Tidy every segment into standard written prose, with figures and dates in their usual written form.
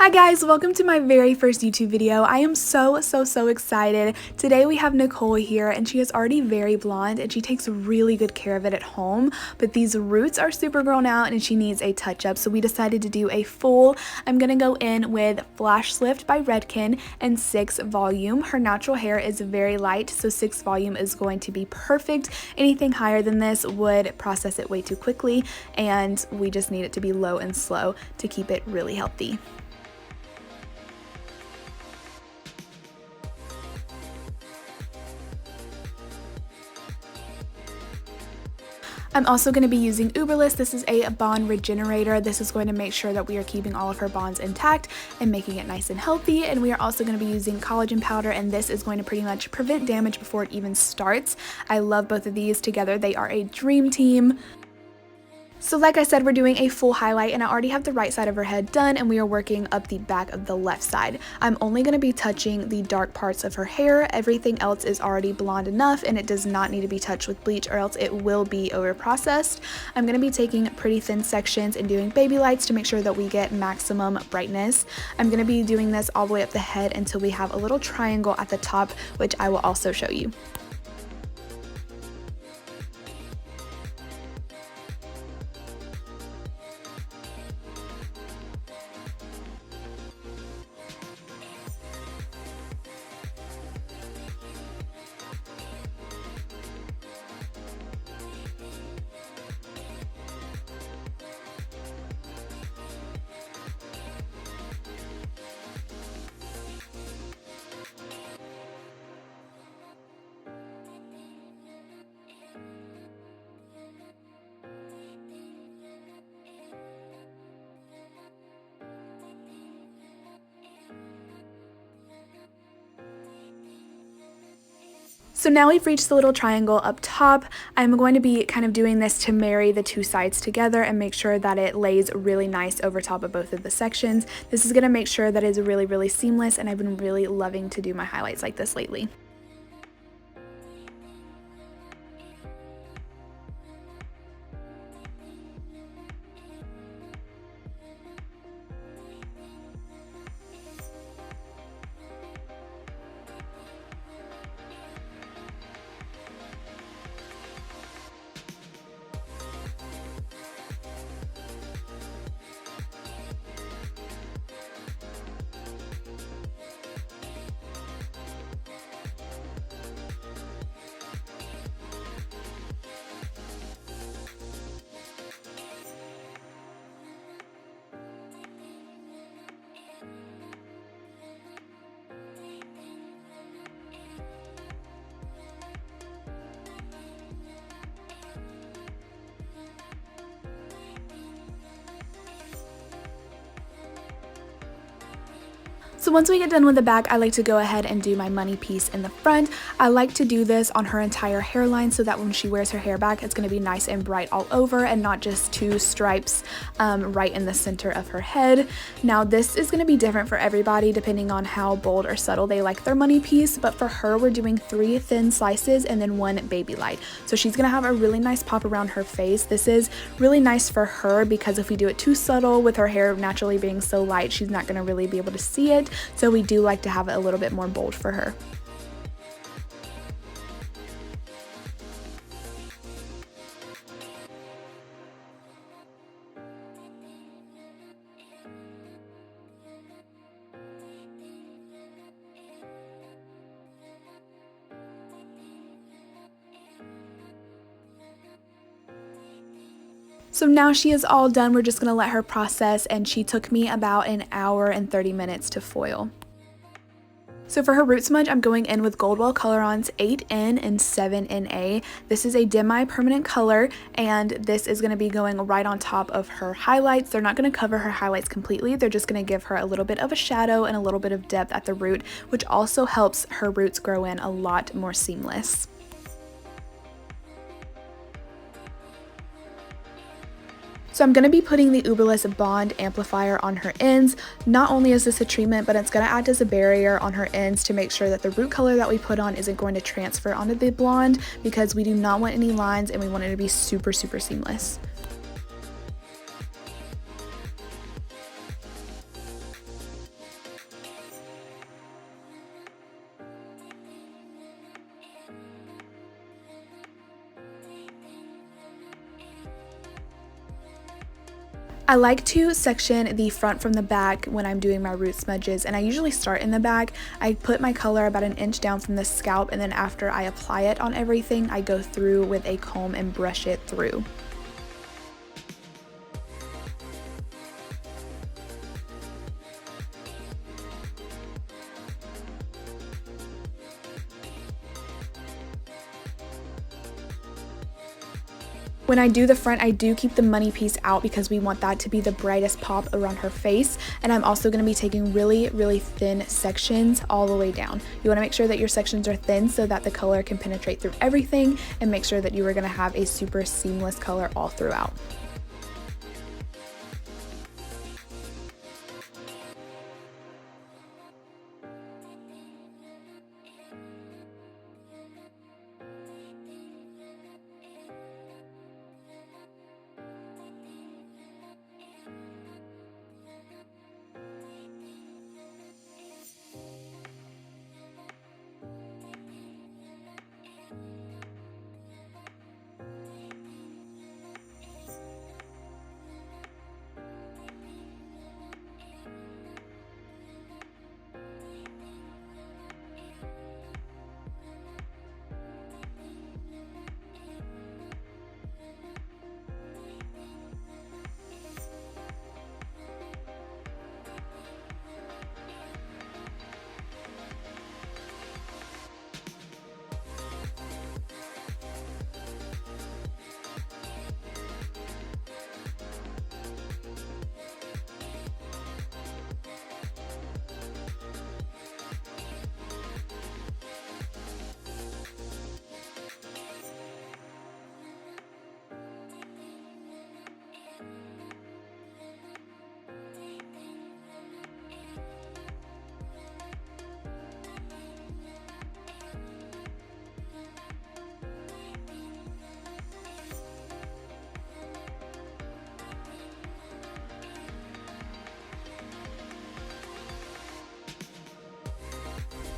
Hi guys, welcome to my very first YouTube video. I am so excited. Today we have Nicole here and she is already very blonde and she takes really good care of it at home, but these roots are super grown out and she needs a touch up, so we decided to do a full. I'm gonna go in with Flash Lift by Redken and 6 volume. Her natural hair is very light, so 6 volume is going to be perfect. Anything higher than this would process it way too quickly, and we just need it to be low and slow to keep it really healthy. I'm also going to be using Uberlist. This is a bond regenerator. This is going to make sure that we are keeping all of her bonds intact and making it nice and healthy. And we are also going to be using collagen powder, and this is going to pretty much prevent damage before it even starts. I love both of these together. They are a dream team. So like I said, we're doing a full highlight and I already have the right side of her head done, and we are working up the back of the left side. I'm only going to be touching the dark parts of her hair. Everything else is already blonde enough and it does not need to be touched with bleach or else it will be over processed. I'm going to be taking pretty thin sections and doing baby lights to make sure that we get maximum brightness. I'm going to be doing this all the way up the head until we have a little triangle at the top, which I will also show you. So now we've reached the little triangle up top. I'm going to be kind of doing this to marry the two sides together and make sure that it lays really nice over top of both of the sections. This is going to make sure that it's really seamless, and I've been really loving to do my highlights like this lately. So once we get done with the back, I like to go ahead and do my money piece in the front. I like to do this on her entire hairline so that when she wears her hair back, it's going to be nice and bright all over and not just 2 stripes right in the center of her head. Now this is going to be different for everybody depending on how bold or subtle they like their money piece, but for her we're doing 3 thin slices and then 1 baby light. So she's going to have a really nice pop around her face. This is really nice for her because if we do it too subtle with her hair naturally being so light, she's not going to really be able to see it. So we do like to have it a little bit more bold for her. So now she is all done. We're just going to let her process, and she took me about an hour and 30 minutes to foil. So for her root smudge, I'm going in with Goldwell Color-On's 8N and 7NA. This is a demi-permanent color, and this is going to be going right on top of her highlights. They're not going to cover her highlights completely. They're just going to give her a little bit of a shadow and a little bit of depth at the root, which also helps her roots grow in a lot more seamless. So I'm going to be putting the Uberlist Bond Amplifier on her ends. Not only is this a treatment, but it's going to act as a barrier on her ends to make sure that the root color that we put on isn't going to transfer onto the blonde, because we do not want any lines and we want it to be super seamless. I like to section the front from the back when I'm doing my root smudges, and I usually start in the back. I put my color about an inch down from the scalp, and then after I apply it on everything, I go through with a comb and brush it through. When I do the front, I do keep the money piece out because we want that to be the brightest pop around her face. And I'm also going to be taking really, really thin sections all the way down. You want to make sure that your sections are thin so that the color can penetrate through everything, and make sure that you are going to have a super seamless color all throughout.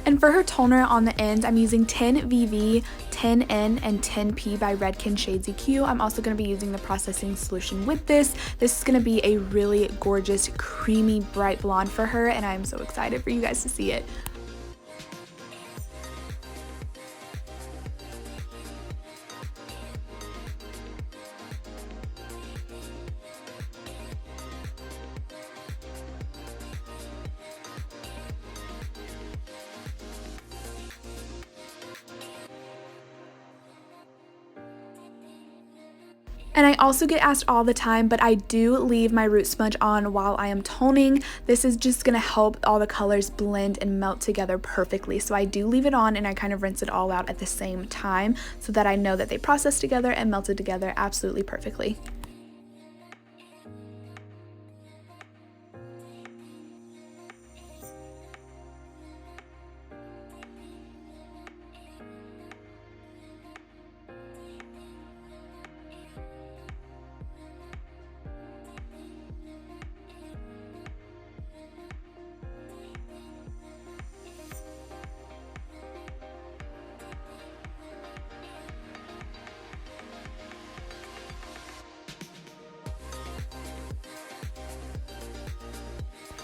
And for her toner on the end, I'm using 10VV, 10N, and 10P by Redken Shades EQ. I'm also going to be using the processing solution with this. This is going to be a really gorgeous, creamy, bright blonde for her, and I'm so excited for you guys to see it. And I also get asked all the time, but I do leave my root smudge on while I am toning. This is just going to help all the colors blend and melt together perfectly. So I do leave it on, and I kind of rinse it all out at the same time so that I know that they process together and melted together absolutely perfectly.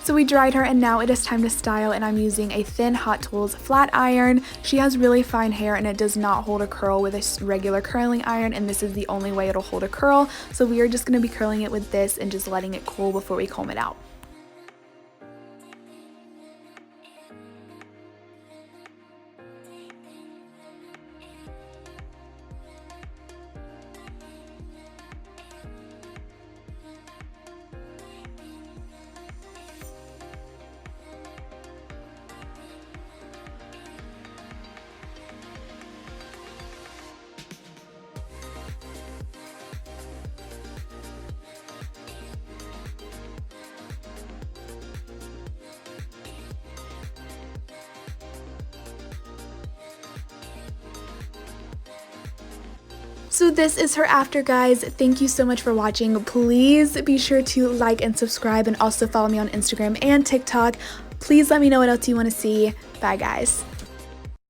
So we dried her, and now it is time to style, and I'm using a thin Hot Tools flat iron. She has really fine hair, and it does not hold a curl with a regular curling iron, and this is the only way it'll hold a curl. So we are just going to be curling it with this and just letting it cool before we comb it out. So this is her after, guys. Thank you so much for watching. Please be sure to like and subscribe, and also follow me on Instagram and TikTok. Please let me know what else you want to see. Bye, guys.